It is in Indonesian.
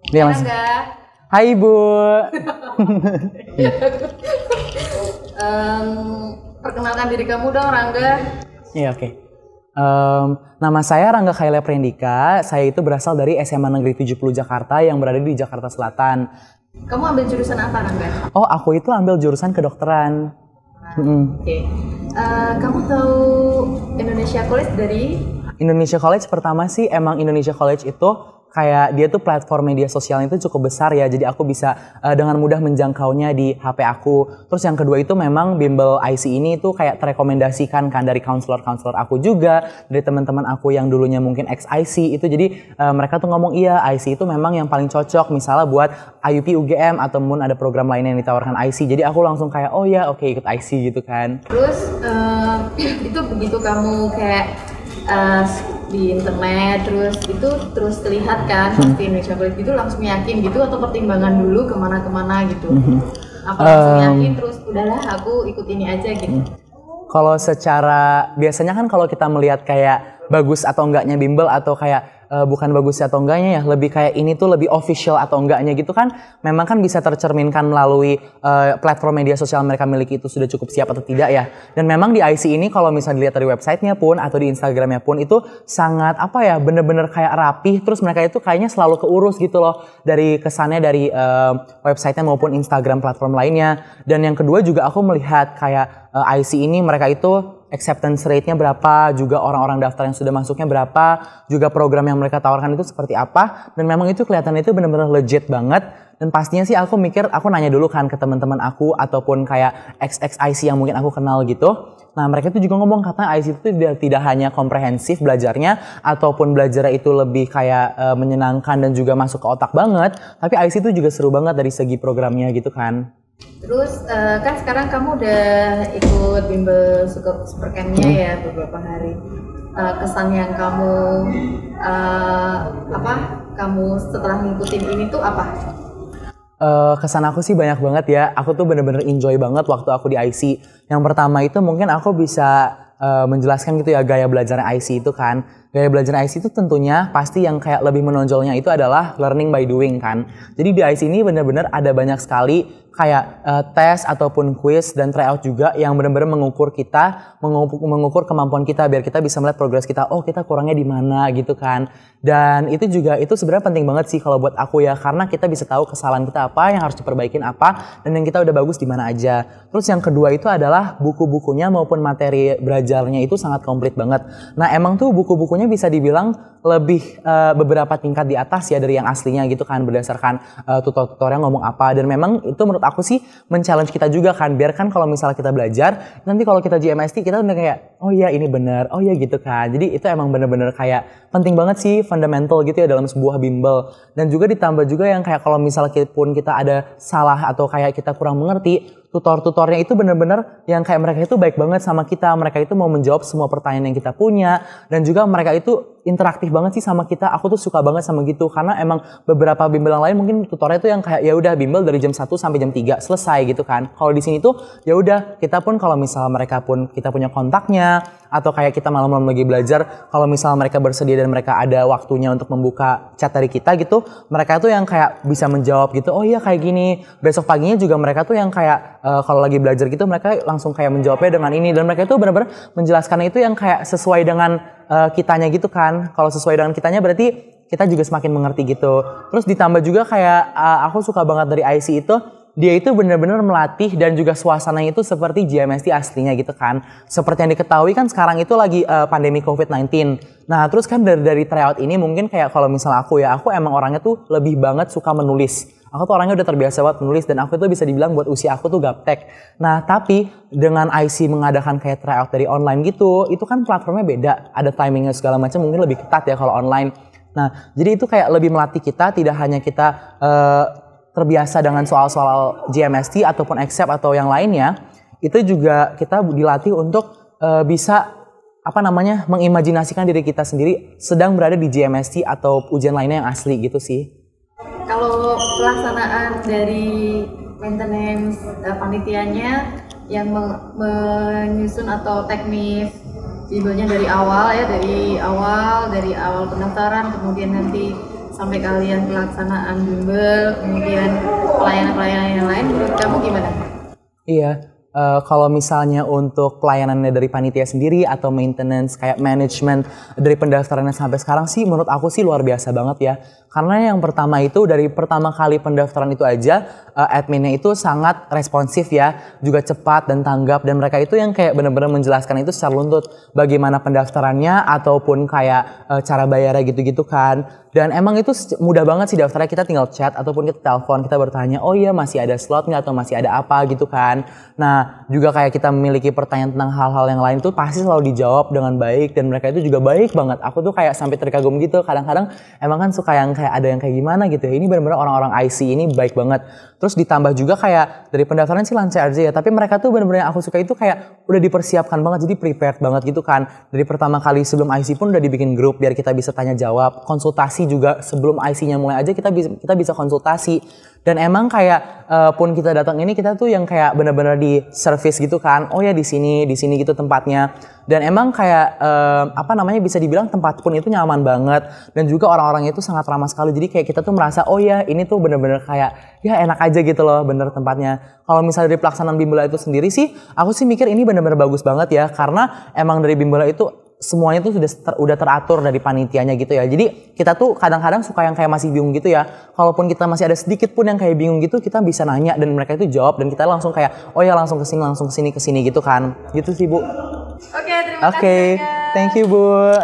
Dia langsung. Rangga. Hai Ibu. Perkenalkan diri kamu dong, Rangga. Iya, oke. Nama saya Rangga Khaila Prendika. Saya itu berasal dari SMA Negeri 70 Jakarta yang berada di Jakarta Selatan. Kamu ambil jurusan apa, Rangga? Oh, aku itu ambil jurusan kedokteran. Oke. Kamu tahu Indonesia College dari? Indonesia College pertama sih emang Indonesia College itu kayak dia tuh platform media sosialnya itu cukup besar ya, jadi aku bisa dengan mudah menjangkaunya di HP aku. Terus yang kedua itu memang Bimbel IC ini tuh kayak terekomendasikan kan dari counselor-counselor aku juga, dari teman-teman aku yang dulunya mungkin ex IC itu, jadi mereka tuh ngomong iya IC itu memang yang paling cocok misalnya buat IUP UGM ataupun ada program lain yang ditawarkan IC. Jadi aku langsung kayak oh ya oke, ikut IC gitu kan. Terus itu begitu kamu kayak di internet terus terlihat kan pasti Indonesia College gitu, langsung yakin gitu atau pertimbangan dulu kemana gitu? Aku langsung yakin terus udahlah aku ikut ini aja gitu. Kalau secara biasanya kan kalau kita melihat kayak bagus atau enggaknya bimbel atau kayak bukan bagus atau enggaknya ya, lebih kayak ini tuh lebih official atau enggaknya gitu kan, memang kan bisa tercerminkan melalui platform media sosial mereka miliki itu sudah cukup siap atau tidak ya. Dan memang di IC ini kalau misalnya dilihat dari websitenya pun atau di Instagramnya pun itu sangat apa ya, bener-bener kayak rapih, terus mereka itu kayaknya selalu keurus gitu loh dari kesannya dari websitenya maupun Instagram platform lainnya. Dan yang kedua juga aku melihat kayak IC ini mereka itu acceptance rate-nya berapa, juga orang-orang daftar yang sudah masuknya berapa, juga program yang mereka tawarkan itu seperti apa, dan memang itu kelihatannya itu benar-benar legit banget. Dan pastinya sih aku mikir, aku nanya dulu kan ke teman-teman aku ataupun kayak ex-IC yang mungkin aku kenal gitu. Nah mereka itu juga ngomong katanya IC itu tidak hanya komprehensif belajarnya ataupun belajarnya itu lebih kayak menyenangkan dan juga masuk ke otak banget, tapi IC itu juga seru banget dari segi programnya gitu kan. Terus kan sekarang kamu udah ikut bimbel Supercamp-nya ya beberapa hari. Kesan yang kamu kamu setelah ngikutin ini tuh apa? Kesan aku sih banyak banget ya. Aku tuh bener-bener enjoy banget waktu aku di IC. Yang pertama itu mungkin aku bisa menjelaskan gitu ya gaya belajar IC itu kan. Gaya belajar IC itu tentunya pasti yang kayak lebih menonjolnya itu adalah learning by doing kan. Jadi di IC ini benar-benar ada banyak sekali kayak tes ataupun quiz dan tryout juga yang benar-benar mengukur kita, mengukur kemampuan kita biar kita bisa melihat progres kita. Oh kita kurangnya di mana gitu kan. Dan itu juga itu sebenarnya penting banget sih kalau buat aku ya, karena kita bisa tahu kesalahan kita apa, yang harus diperbaikin apa, dan yang kita udah bagus di mana aja. Terus yang kedua itu adalah buku-bukunya maupun materi belajarnya itu sangat komplit banget. Nah emang tuh buku-bukunya bisa dibilang lebih beberapa tingkat di atas ya dari yang aslinya gitu kan, berdasarkan tutor-tutornya ngomong apa. Dan memang itu menurut aku sih men-challenge kita juga kan, biar kan kalau misalnya kita belajar, nanti kalau kita GMST kita udah kayak oh iya ini bener, oh iya gitu kan. Jadi itu emang bener-bener kayak penting banget sih, fundamental gitu ya dalam sebuah bimbel. Dan juga ditambah juga yang kayak kalau misalnya pun kita ada salah atau kayak kita kurang mengerti, tutor-tutornya itu benar-benar yang kayak mereka itu baik banget sama kita. Mereka itu mau menjawab semua pertanyaan yang kita punya, dan juga mereka itu interaktif banget sih sama kita. Aku tuh suka banget sama gitu, karena emang beberapa bimbel yang lain mungkin tutornya itu yang kayak ya udah bimbel dari jam 1 sampai jam 3 selesai gitu kan. Kalau di sini tuh ya udah kita pun kalau misalnya mereka pun kita punya kontaknya atau kayak kita malam-malam lagi belajar, kalau misalnya mereka bersedia dan mereka ada waktunya untuk membuka chat dari kita gitu, mereka tuh yang kayak bisa menjawab gitu. Oh iya kayak gini. Besok paginya juga mereka tuh yang kayak kalau lagi belajar gitu mereka langsung kayak menjawabnya dengan ini, dan mereka itu benar-benar menjelaskannya itu yang kayak sesuai dengan kitanya gitu kan. Kalau sesuai dengan kitanya berarti kita juga semakin mengerti gitu. Terus ditambah juga kayak aku suka banget dari IC itu, dia itu benar-benar melatih dan juga suasananya itu seperti GMST aslinya gitu kan. Seperti yang diketahui kan sekarang itu lagi pandemi COVID-19. Nah terus kan dari tryout ini mungkin kayak kalau misalnya aku emang orangnya tuh lebih banget suka menulis. Aku tuh orangnya udah terbiasa buat menulis, dan aku tuh bisa dibilang buat usia aku tuh gaptek. Nah tapi dengan IC mengadakan kayak tryout dari online gitu, itu kan platformnya beda, ada timingnya segala macam, mungkin lebih ketat ya kalau online. Nah jadi itu kayak lebih melatih kita, tidak hanya kita terbiasa dengan soal-soal GMST ataupun accept atau yang lainnya, itu juga kita dilatih untuk bisa mengimajinasikan diri kita sendiri sedang berada di GMST atau ujian lainnya yang asli gitu sih. Kalau pelaksanaan dari maintenance panitianya yang menyusun atau teknis bimbelnya dari awal pendaftaran, kemudian nanti sampai kalian pelaksanaan bimbel, kemudian pelayanan-pelayanan yang lain, menurut kamu gimana? Iya, kalau misalnya untuk pelayanannya dari panitia sendiri atau maintenance kayak manajemen dari pendaftarannya sampai sekarang sih menurut aku sih luar biasa banget ya. Karena yang pertama itu dari pertama kali pendaftaran itu aja adminnya itu sangat responsif ya, juga cepat dan tanggap, dan mereka itu yang kayak benar-benar menjelaskan itu secara luntut bagaimana pendaftarannya ataupun kayak cara bayarnya gitu-gitu kan. Dan emang itu mudah banget sih daftarnya, kita tinggal chat ataupun kita telepon, kita bertanya, oh iya masih ada slot nggak atau masih ada apa gitu kan. Nah juga kayak kita memiliki pertanyaan tentang hal-hal yang lain tuh pasti selalu dijawab dengan baik, dan mereka itu juga baik banget. Aku tuh kayak sampai terkagum gitu, kadang-kadang emang kan suka yang kayak ada yang kayak gimana gitu ya, ini benar-benar orang-orang IC ini baik banget. Terus ditambah juga kayak dari pendaftaran sih lancar aja ya, tapi mereka tuh benar-benar yang aku suka itu kayak udah dipersiapkan banget, jadi prepared banget gitu kan. Dari pertama kali sebelum IC pun udah dibikin grup biar kita bisa tanya jawab, konsultasi juga sebelum IC-nya mulai aja kita bisa konsultasi. Dan emang kayak pun kita datang ini kita tuh yang kayak benar-benar di service gitu kan. Oh ya di sini gitu tempatnya. Dan emang kayak bisa dibilang tempat pun itu nyaman banget, dan juga orang-orangnya itu sangat ramah sekali. Jadi kayak kita tuh merasa oh ya ini tuh benar-benar kayak ya enak aja gitu loh, bener tempatnya. Kalau misalnya dari pelaksanaan bimbel itu sendiri sih, aku sih mikir ini benar-benar bagus banget ya, karena emang dari bimbel itu semuanya tuh udah teratur dari panitianya gitu ya. Jadi kita tuh kadang-kadang suka yang kayak masih bingung gitu ya. Kalaupun kita masih ada sedikit pun yang kayak bingung gitu, kita bisa nanya dan mereka itu jawab, dan kita langsung kayak oh ya langsung kesini gitu kan. Gitu sih Bu. Oke, terima kasih. Thank you Bu.